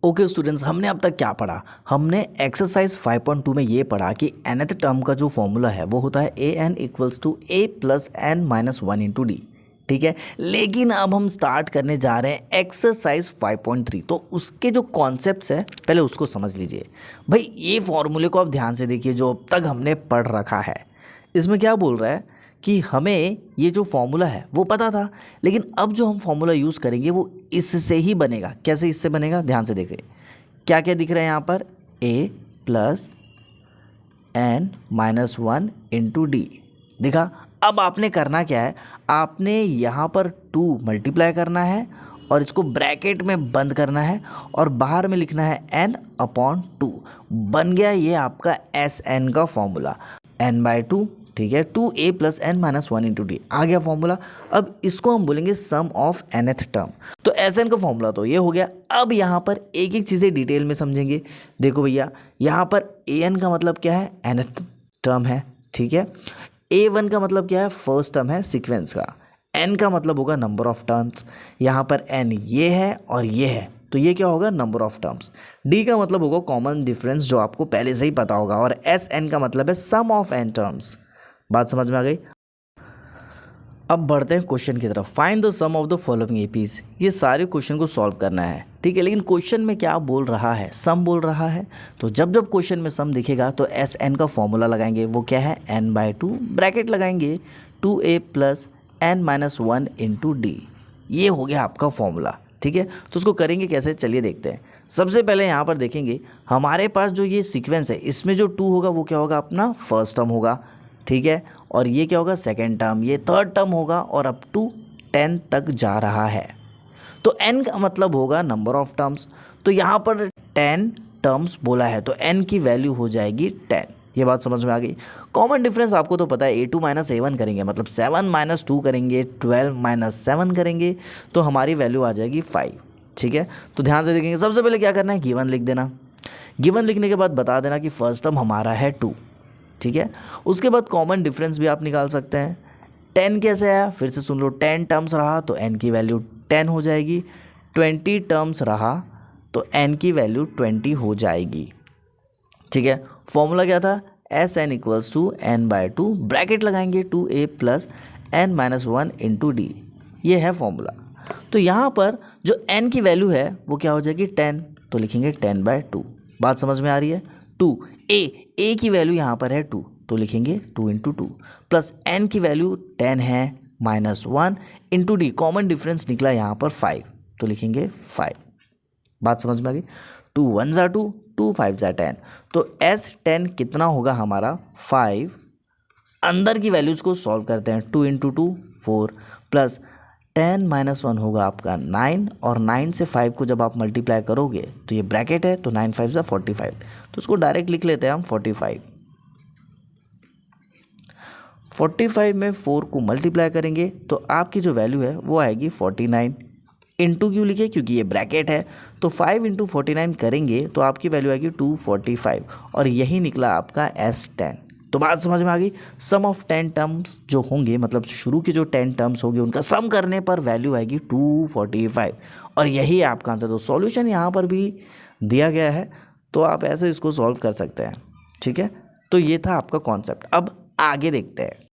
Okay students, हमने अब तक क्या पढ़ा। हमने एक्सरसाइज 5.2 में ये पढ़ा कि nth टर्म का जो फॉर्मूला है वो होता है an equals to a plus n minus 1 into D. ठीक है, लेकिन अब हम स्टार्ट करने जा रहे हैं एक्सरसाइज 5.3। तो उसके जो कॉन्सेप्ट्स है पहले उसको समझ लीजिए। भाई ये फॉर्मूले को आप ध्यान से देखिए जो अब तक हमने पढ़ रखा है। इसमें क्या बोल रहा है कि हमें ये जो फॉर्मूला है वो पता था, लेकिन अब जो हम फॉर्मूला यूज़ करेंगे वो इससे ही बनेगा। कैसे इससे बनेगा, ध्यान से देखिए क्या क्या दिख रहा है यहाँ पर, a plus n minus 1 into D दिखा। अब आपने करना क्या है, आपने यहाँ पर 2 मल्टीप्लाई करना है और इसको ब्रैकेट में बंद करना है और बाहर में लिखना है n अपॉन 2। बन गया ये आपका Sn का फॉर्मूला, n/2। ठीक है, 2a plus n minus 1 into D आ गया फॉर्मूला। अब इसको हम बोलेंगे सम ऑफ nth टर्म। तो Sn का फॉर्मूला तो ये हो गया। अब यहाँ पर एक एक चीज़ें डिटेल में समझेंगे। देखो भैया, यहाँ पर an का मतलब क्या है, nth टर्म है। ठीक है, a1 का मतलब क्या है, फर्स्ट टर्म है सीक्वेंस का। n का मतलब होगा नंबर ऑफ टर्म्स। यहाँ पर n ये है और ये है, तो ये क्या होगा, नंबर ऑफ टर्म्स। d का मतलब होगा कॉमन डिफरेंस, जो आपको पहले से ही पता होगा। और Sn का मतलब है सम ऑफ n टर्म्स। बात समझ में आ गई। अब बढ़ते हैं क्वेश्चन की तरफ। Find the sum of the following APs. ये सारे क्वेश्चन को सॉल्व करना है। ठीक है, लेकिन क्वेश्चन में क्या बोल रहा है, सम बोल रहा है। तो जब जब क्वेश्चन में सम दिखेगा तो Sn का फॉर्मूला लगाएंगे, वो क्या है, n/2 ब्रैकेट लगाएंगे 2a plus n minus 1 into D. ये हो गया आपका फॉर्मूला। ठीक है, तो उसको करेंगे कैसे, चलिए देखते हैं। सबसे पहले यहाँ पर देखेंगे हमारे पास जो ये सीक्वेंस है इसमें जो 2 होगा वो क्या होगा, अपना फर्स्ट टर्म होगा। ठीक है, और ये क्या होगा, सेकेंड टर्म, ये थर्ड टर्म होगा और अप टू 10 तक जा रहा है। तो n का मतलब होगा नंबर ऑफ टर्म्स। तो यहाँ पर 10 टर्म्स बोला है तो n की वैल्यू हो जाएगी 10। ये बात समझ में आ गई। कॉमन डिफरेंस आपको तो पता है, a2 माइनस a1 करेंगे मतलब 7 माइनस 2 करेंगे, 12 माइनस 7 करेंगे तो हमारी वैल्यू आ जाएगी 5। ठीक है, तो ध्यान से देखेंगे। सबसे पहले क्या करना है, गिवन लिख देना। गिवन लिखने के बाद बता देना कि फर्स्ट टर्म हमारा है 2। ठीक है, उसके बाद कॉमन डिफरेंस भी आप निकाल सकते हैं। 10 कैसे आया, फिर से सुन लो। 10 टर्म्स रहा तो n की वैल्यू 10 हो जाएगी। 20 टर्म्स रहा तो n की वैल्यू 20 हो जाएगी। ठीक है, फॉर्मूला क्या था, Sn equals to n/2 bracket लगाएंगे 2a plus n minus 1 into D. ये है फॉर्मूला। तो यहाँ पर जो n की वैल्यू है वो क्या हो जाएगी, 10, तो लिखेंगे 10/2। बात समझ में आ रही है। 2 a की वैल्यू यहाँ पर है 2 तो लिखेंगे 2 इंटू 2 प्लस n की वैल्यू 10 है minus 1 into D. Common difference निकला यहाँ पर 5 तो लिखेंगे 5। बात समझ में आ गई। 2 1 ज़ा 2, 2 5 ज़ा 10, तो S10 कितना होगा हमारा 5। अंदर की वैल्यूज को सॉल्व करते हैं। 2 इंटू 2 4 प्लस 10 माइनस 1 होगा आपका 9, और 9 से 5 को जब आप मल्टीप्लाई करोगे तो ये ब्रैकेट है तो 9 5 ज़ा 45, तो उसको डायरेक्ट लिख लेते हैं हम 45। 45 में 4 को मल्टीप्लाई करेंगे तो आपकी जो वैल्यू है वो आएगी 49। इंटू क्यों लिखे, क्योंकि ये ब्रैकेट है। तो 5 इंटू 49 करेंगे तो आपकी वैल्यू आएगी 245, और यही निकला आपका S10। तो बात समझ में आ गई। सम ऑफ 10 टर्म्स जो होंगे, मतलब शुरू के जो 10 टर्म्स होंगे उनका सम करने पर वैल्यू आएगी 245, और यही आपका आंसर। तो सॉल्यूशन यहाँ पर भी दिया गया है, तो आप ऐसे इसको सॉल्व कर सकते हैं। ठीक है, तो ये था आपका कॉन्सेप्ट। अब आगे देखते हैं।